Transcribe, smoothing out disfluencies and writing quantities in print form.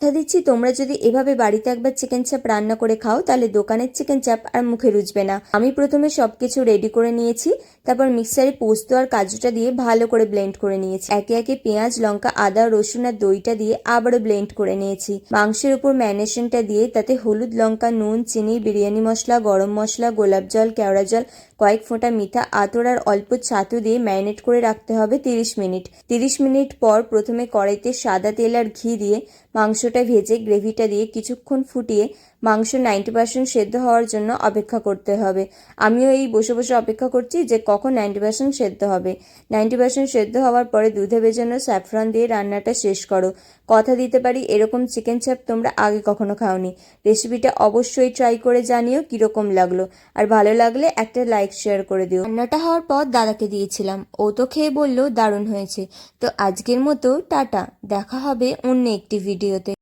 কথা দিচ্ছি তোমরা যদি এভাবে বাড়িতে একবার চিকেন চাপ রান্না করে খাও তাহলে দোকানের চিকেন চাপ আর মুখে রুচবে না। আমি প্রথমে সবকিছু রেডি করে নিয়েছি, তারপর মিক্সারে পোস্ত আর কাজুটা দিয়ে ভালো করে ব্লেন্ড করে নিয়েছি। একে একে পেঁয়াজ, লঙ্কা, আদা, রসুন আর দইটা দিয়ে আবারও ব্লেন্ড করে নিয়েছি। মাংসের উপর ম্যারিনেশনটা দিয়ে তাতে হলুদ, লঙ্কা, নুন, চিনি, বিরিয়ানি মশলা, গরম মশলা, গোলাপ জল, কেওড়া জল, কয়েক ফোঁটা মিঠা আতর আর অল্প ছাতু দিয়ে ম্যারিনেট করে রাখতে হবে 30 মিনিট। 30 মিনিট পর প্রথমে কড়াইতে সাদা তেল আর ঘি দিয়ে মাংসটা ভেজে গ্রেভিটা দিয়ে কিছুক্ষণ ফুটিয়ে মাংস 90% সেদ্ধ হওয়ার জন্য অপেক্ষা করতে হবে। আমিও এই বসে বসে অপেক্ষা করছি যে কখন 90% সেদ্ধ হবে। 90% সেদ্ধ হওয়ার পরে দুধে ভেজানো স্যাফরন দিয়ে রান্নাটা শেষ করো। কথা দিতে পারি এরকম চিকেন চাপ তোমরা আগে কখনো খাওনি। রেসিপিটা অবশ্যই ট্রাই করে জানিও কীরকম লাগলো, আর ভালো লাগলে একটা লাইক শেয়ার করে দিও। রান্নাটা হওয়ার পর দাদাকে দিয়েছিলাম, ও তো খেয়ে বললো দারুণ হয়েছে। তো আজকের মতো টাটা, দেখা হবে অন্য একটি ভিডিওতে।